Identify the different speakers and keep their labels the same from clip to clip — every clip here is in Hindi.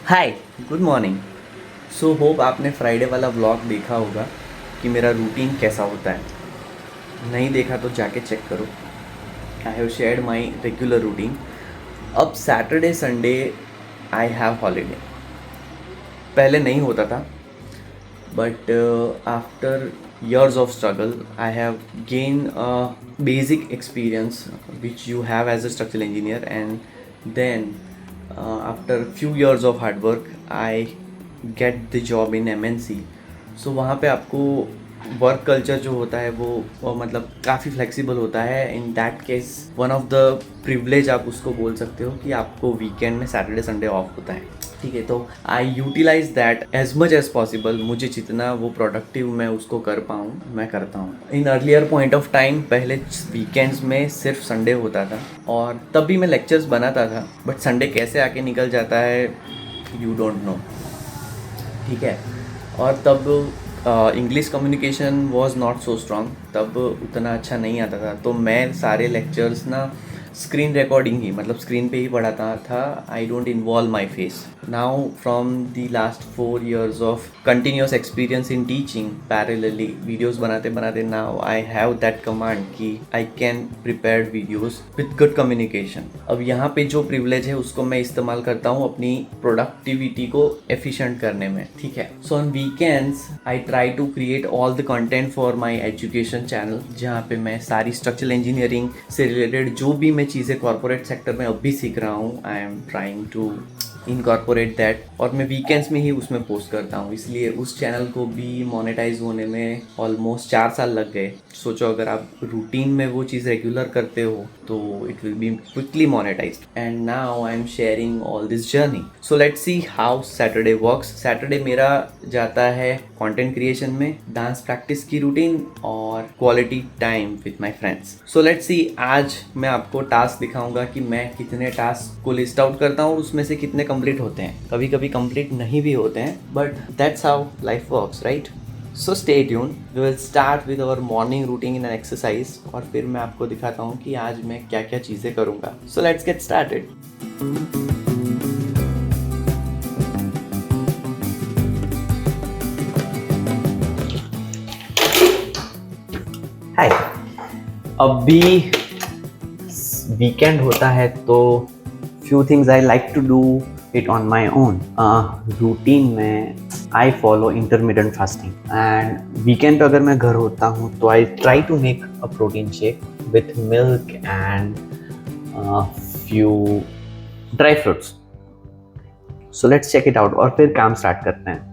Speaker 1: हाय, गुड मॉर्निंग। सो होप आपने फ्राइडे वाला व्लॉग देखा होगा कि मेरा रूटीन कैसा होता है। नहीं देखा तो जाके चेक करो। I have shared my regular routine. अब Saturday Sunday I have holiday. पहले नहीं होता था, but after years of struggle I have gained a basic experience which you have as a structural engineer, and then after few years of hard work I get the job in MNC. So वहाँ पे आपको वर्क कल्चर जो होता है वो मतलब काफ़ी फ्लेक्सिबल होता है। In that case one of the privilege आप उसको बोल सकते हो कि आपको वीकेंड में सैटरडे संडे ऑफ होता है। ठीक है, तो I utilise that as much as possible. मुझे जितना वो प्रोडक्टिव मैं उसको कर पाऊँ मैं करता हूँ। In earlier point of time पहले वीकेंड्स में सिर्फ संडे होता था और तब भी मैं लेक्चर्स बनाता था, बट संडे कैसे आके निकल जाता है यू डोंट नो। ठीक है, और तब English communication was not so strong, तब उतना अच्छा नहीं आता था, तो मैं सारे लेक्चर्स ना स्क्रीन रिकॉर्डिंग ही मतलब स्क्रीन पे ही पढ़ाता था। I don't involve my face. Now from the last 4 years of continuous experience in teaching parallelly videos बनाते बनाते now I have that command कि I can prepare videos with good communication. अब यहाँ पे जो प्रिविलेज है उसको मैं इस्तेमाल करता हूँ अपनी प्रोडक्टिविटी को एफिशिएंट करने में। ठीक है, so on weekends I try to create all the content for my education channel, जहाँ पे मैं सारी स्ट्रक्चरल इंजीनियरिंग से रिलेटेड जो भी मैं चीज़ें कॉर्पोरेट सेक्टर में अब भी सीख रहा हूँ I am trying to incorporate that, और मैं वीकेंड्स में ही उसमें पोस्ट करता हूँ। इसलिए उस चैनल को भी मोनेटाइज होने में ऑलमोस्ट 4 साल लग गए। सोचो अगर आप रूटीन में वो चीज़ रेगुलर करते हो तो it will be quickly monetised, and now I am sharing all this journey. So let's see how Saturday works. Saturday मेरा जाता है कंटेंट क्रिएशन में, डांस प्रैक्टिस की रूटीन और quality time with my friends. So let's see, आज मैं आपको टास्क दिखाऊंगा कि मैं कितने टास्क को लिस्ट आउट करता हूँ और उसमें से कितने कंप्लीट होते हैं। कभी कभी कंप्लीट नहीं भी होते हैं, but that's how life works, right? So stay tune, we will start with our morning routine and exercise, और फिर मैं आपको दिखाता हूँ कि आज मैं क्या क्या चीज़ें करूँगा। So let's get started. Hi, अभी वीकेंड होता है तो few things I like to do it on my own. Routine में I follow intermittent fasting, and weekend पे अगर मैं घर होता हूँ तो I try to make a protein shake with milk and few dry fruits. So let's check it out और फिर काम स्टार्ट करते हैं।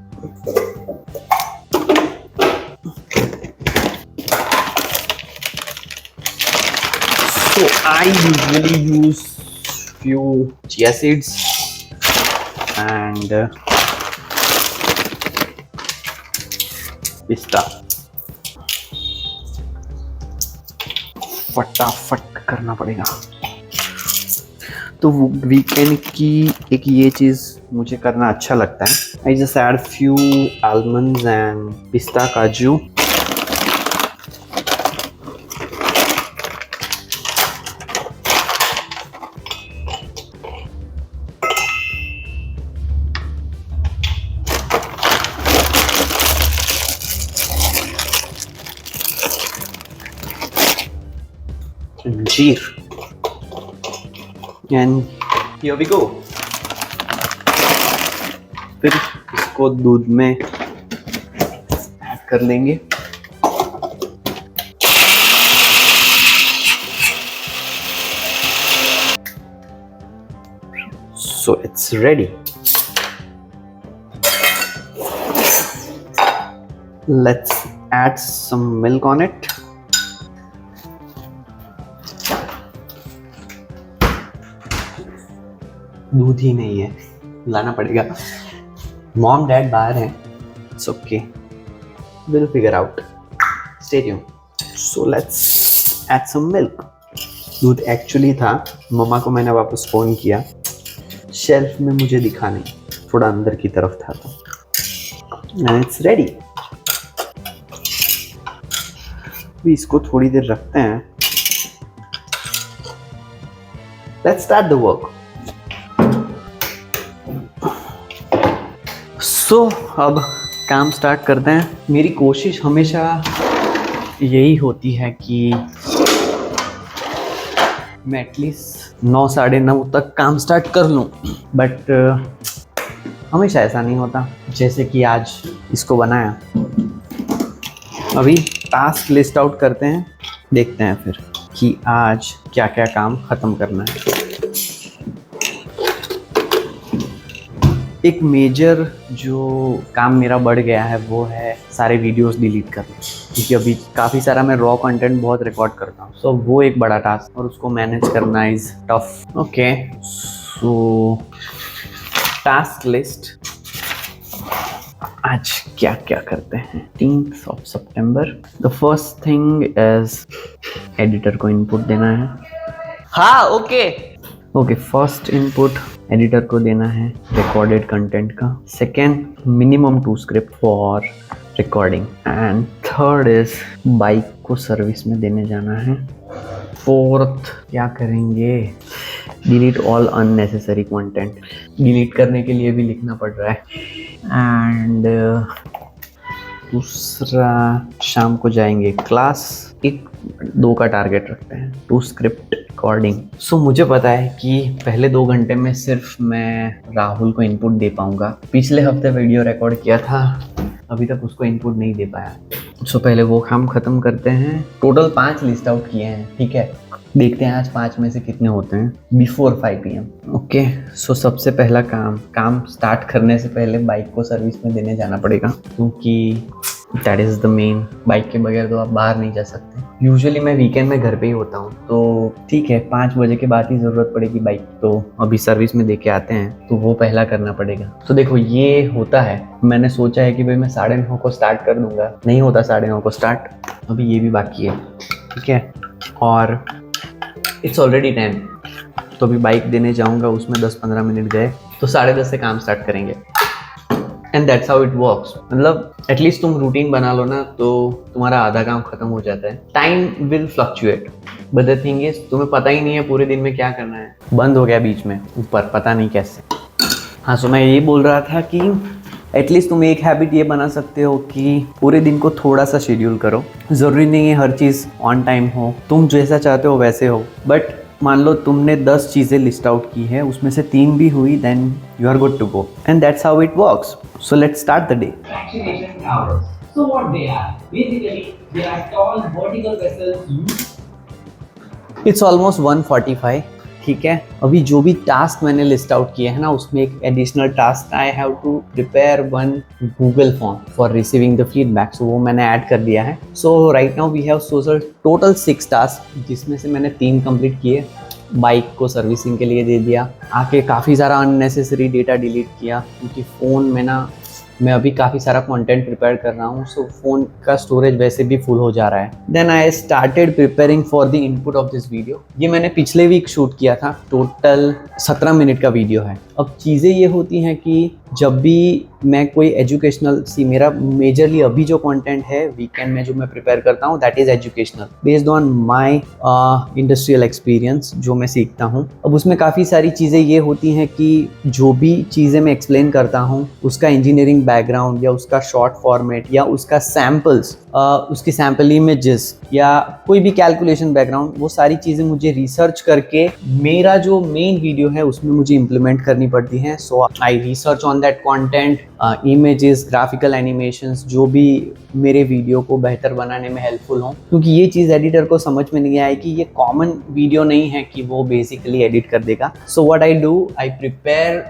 Speaker 1: So I usually use few chia seeds and pista. फटाफट करना पड़ेगा। तो वीकेंड की एक ये चीज़ मुझे करना अच्छा लगता है। I just add few almonds and pista काजू। जीर, एंड हियर वी गो। फिर इसको दूध में ऐड कर लेंगे। So it's ready. Let's add some milk on it. दूध ही नहीं है, लाना पड़ेगा। मॉम डैड बाहर हैं, it's okay, will figure out, stay tune. So let's add some milk. दूध एक्चुअली था, मम्मा को मैंने वापस फ़ोन किया, शेल्फ में मुझे दिखा नहीं, थोड़ा अंदर की तरफ था, तो एंड इट्स रेडी। अभी इसको थोड़ी देर रखते हैं। Let's start the work. So अब काम स्टार्ट करते हैं। मेरी कोशिश हमेशा यही होती है कि मैं एटलीस्ट 9 साढ़े 9 तक काम स्टार्ट कर लूँ, बट हमेशा ऐसा नहीं होता। जैसे कि आज इसको बनाया। अभी टास्क लिस्ट आउट करते हैं, देखते हैं फिर कि आज क्या क्या काम ख़त्म करना है। एक मेजर जो काम मेरा बढ़ गया है वो है सारे वीडियोस डिलीट करना, क्योंकि अभी काफ़ी सारा मैं रॉ कंटेंट बहुत रिकॉर्ड करता हूँ। सो वो एक बड़ा टास्क और उसको मैनेज करना is tough. Okay, so task list आज क्या क्या करते हैं। 13 सितंबर। The first thing is editor को इनपुट देना है। हाँ, ओके, फर्स्ट इनपुट एडिटर को देना है रिकॉर्डेड कंटेंट का। Second, minimum 2 script for recording. And third is bike को सर्विस में देने जाना है। फोर्थ क्या करेंगे, delete all unnecessary content. Delete करने के लिए भी लिखना पड़ रहा है। एंड दूसरा, शाम को जाएंगे क्लास। 1-2 का टारगेट रखते हैं, 2 स्क्रिप्ट रिकॉर्डिंग। सो मुझे पता है कि पहले 2 घंटे में सिर्फ मैं राहुल को इनपुट दे पाऊंगा। पिछले हफ्ते वीडियो रिकॉर्ड किया था, अभी तक उसको इनपुट नहीं दे पाया। सो पहले वो काम खत्म करते हैं। टोटल 5 लिस्ट आउट किए हैं, ठीक है। देखते हैं आज 5 में से कितने होते हैं बिफोर 5 PM। ओके, सो सबसे पहला काम स्टार्ट करने से पहले बाइक को सर्विस में देने जाना पड़ेगा, क्योंकि that is the main. Bike के बगैर तो आप बाहर नहीं जा सकते। यूजुअली मैं वीकेंड में घर पे ही होता हूँ, तो ठीक है 5 बजे के बाद ही ज़रूरत पड़ेगी बाइक, तो अभी सर्विस में दे के आते हैं, तो वो पहला करना पड़ेगा। तो देखो ये होता है, मैंने सोचा है कि भाई मैं 9:30 को स्टार्ट कर दूंगा, नहीं होता 9:30 को स्टार्ट, अभी ये भी बाकी है, ठीक है। और इट्स ऑलरेडी 10, तो अभी बाइक देने जाऊंगा, उसमें 10-15 मिनट गए, तो 10:30 से काम स्टार्ट करेंगे। And that's how it works. मतलब एटलीस्ट तुम रूटीन बना लो ना, तो तुम्हारा आधा काम खत्म हो जाता है। Time will fluctuate, but the thing is तुम्हें पता ही नहीं है पूरे दिन में क्या करना है। बंद हो गया बीच में ऊपर, पता नहीं कैसे। हाँ, सो मैं यही बोल रहा था कि एटलीस्ट तुम एक हैबिट ये बना सकते हो कि पूरे दिन को थोड़ा सा शेड्यूल करो। ज़रूरी नहीं है हर चीज़ ऑन टाइम हो, तुम जैसा चाहते हो वैसे हो, बट मान लो तुमने 10 चीज़ें लिस्ट आउट की है, उसमें से 3 भी हुई, then you are good to go. And that's how it works. So let's start the day.
Speaker 2: Fractionation towers. So what they are? Basically, they are tall vertical vessels used.
Speaker 1: It's almost 1:45, ठीक है। अभी जो भी टास्क मैंने लिस्ट आउट किए हैं ना, उसमें एक additional task, I have to prepare 1 Google form for receiving the feedback. So वो मैंने ऐड कर दिया है। So right now we have total 6 task, जिसमें से मैंने 3 कंप्लीट किए। बाइक को सर्विसिंग के लिए दे दिया, आके काफ़ी सारा अननेसेसरी डेटा डिलीट किया, क्योंकि फ़ोन में ना मैं अभी काफ़ी सारा कंटेंट प्रिपेयर कर रहा हूँ, सो फ़ोन का स्टोरेज वैसे भी फुल हो जा रहा है। Then I started preparing for the input of this video. ये मैंने पिछले वीक शूट किया था, टोटल 17 मिनट का वीडियो है। अब चीज़ें ये होती हैं कि जब भी मैं कोई एजुकेशनल मेरा मेजरली अभी जो कंटेंट है वीकेंड में जो मैं प्रिपेयर करता हूँ, that is educational based on my industrial experience जो मैं सीखता हूँ। अब उसमें काफ़ी सारी चीज़ें ये होती हैं कि जो भी चीज़ें मैं एक्सप्लेन करता हूँ, उसका इंजीनियरिंग बैकग्राउंड या उसका शॉर्ट फॉर्मेट या उसका सैम्पल्स, उसकी सैम्पल इमेजेस या कोई भी कैलकुलेशन बैकग्राउंड, वो सारी चीज़ें मुझे रिसर्च करके मेरा जो मेन वीडियो है उसमें मुझे इम्प्लीमेंट करनी पड़ती हैं। So I research on that content, images, graphical animations, जो भी मेरे वीडियो को बेहतर बनाने में हेल्पफुल हों, क्योंकि ये चीज़ एडिटर को समझ में नहीं आए कि ये कॉमन वीडियो नहीं है कि वो बेसिकली एडिट कर देगा। So what I do, I prepare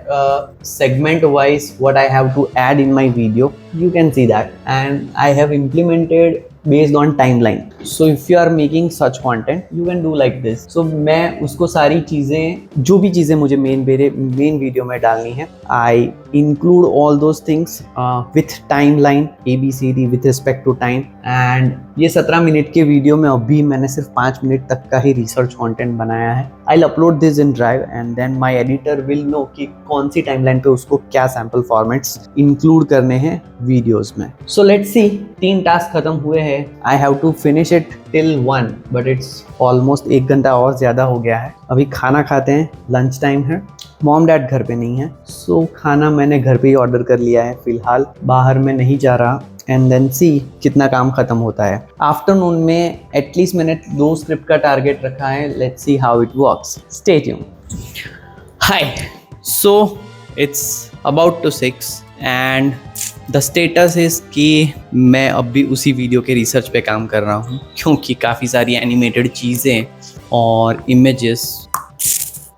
Speaker 1: segment wise what I have to add in my video. You can see that, and I have implemented based on timeline. So if you are making such content, you can do like this. So मैं उसको सारी चीज़ें, जो भी चीज़ें मुझे मेरे मेन वीडियो में डालनी है, I include all those things with timeline ABCD with respect to time. And ये 17 मिनट के वीडियो में अभी मैंने सिर्फ 5 मिनट तक का ही रिसर्च कंटेंट बनाया है। I'll upload this in Drive and then my editor will know कि कौन सी टाइमलाइन पे उसको क्या सैम्पल फॉर्मेट्स इंक्लूड करने हैं वीडियोस में। So let's see, 3 टास्क खत्म हुए हैं। I have to finish it till 1, but it's almost 1 घंटा और ज़्यादा हो गया है। अभी खाना खाते हैं, लंच टाइम है। मॉम डैड घर पे नहीं है, सो खाना मैंने घर पे ही ऑर्डर कर लिया है। फिलहाल बाहर में नहीं जा रहा, एंड देन सी कितना काम खत्म होता है। आफ्टरनून में एटलीस्ट मैंने 2 स्क्रिप्ट का टारगेट रखा है। Let's see how it works, stay tune. Hi, so it's about to 6 and the status is कि मैं अब भी उसी वीडियो के रिसर्च पे काम कर रहा हूँ, क्योंकि काफ़ी सारी एनिमेटेड चीज़ें और इमेजेस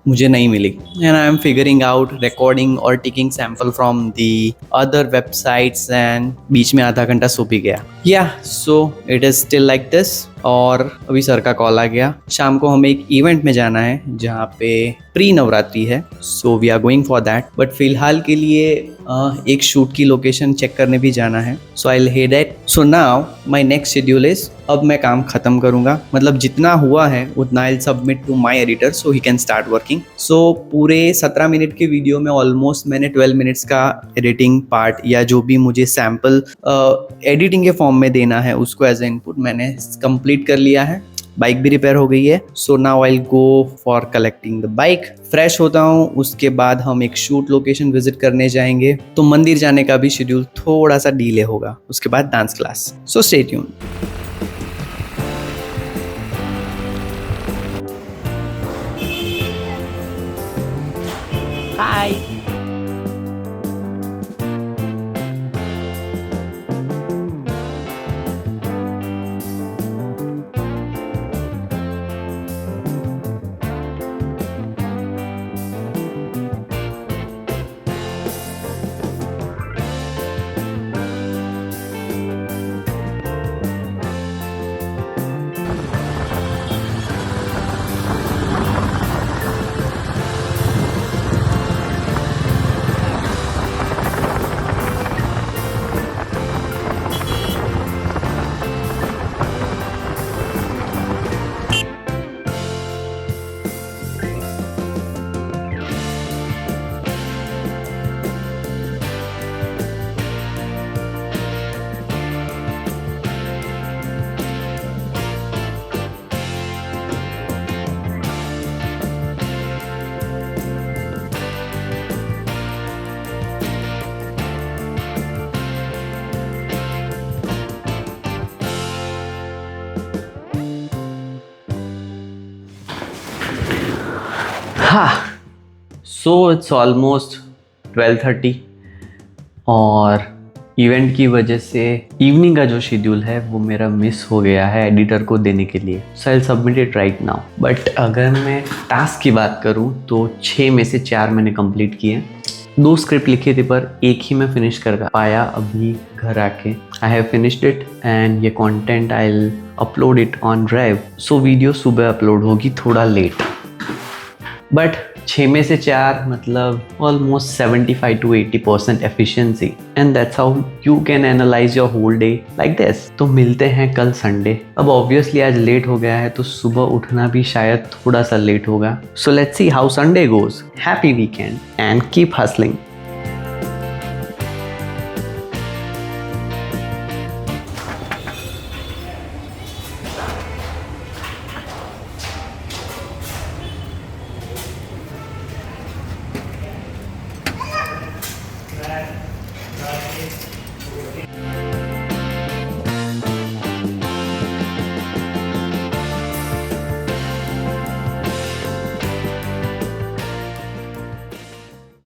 Speaker 1: मुझे नहीं मिली, and I am figuring out recording और taking sample from the other websites, and बीच में आधा घंटा सो भी गया। या so it is still like this. और अभी सर का कॉल आ गया, शाम को हमें एक इवेंट में जाना है जहाँ पे प्री नवरात्रि है, so we are going for that. But फिलहाल के लिए एक शूट की लोकेशन चेक करने भी जाना है, so I will head it. So now my next schedule is, अब मैं काम खत्म करूंगा, मतलब जितना हुआ है उतना I will submit to my editor so he can start working. So पूरे 17 मिनट के वीडियो में ऑलमोस्ट मैंने 12 मिनट्स का एडिटिंग पार्ट या जो भी मुझे सैम्पल एडिटिंग के फॉर्म में देना है उसको एज ए इनपुट मैंने कंप्लीट कर लिया है। बाइक भी रिपेयर हो गई है, so now I will go for collecting the bike. Fresh होता हूँ, उसके बाद हम एक शूट लोकेशन विजिट करने जाएंगे, तो मंदिर जाने का भी शेड्यूल थोड़ा सा डिले होगा, उसके बाद dance class. So stay tune. Hi, हाँ, सो इट्स ऑलमोस्ट 12:30 और इवेंट की वजह से इवनिंग का जो शेड्यूल है वो मेरा मिस हो गया है एडिटर को देने के लिए। So I submit it right now. But अगर मैं टास्क की बात करूँ तो 6 में से 4 मैंने कंप्लीट किए। 2 स्क्रिप्ट लिखे थे पर एक ही मैं फिनिश कर पाया अभी घर आके। I have finished it and ये content I will upload it on drive. So video सुबह अपलोड होगी, थोड़ा लेट, बट 6 में से 4 मतलब almost 75 to 80% efficiency, and that's how you can analyse your whole day like this. तो मिलते हैं कल संडे। अब ऑब्वियसली आज लेट हो गया है तो सुबह उठना भी शायद थोड़ा सा लेट होगा। So let's see how Sunday goes. Happy weekend and keep hustling.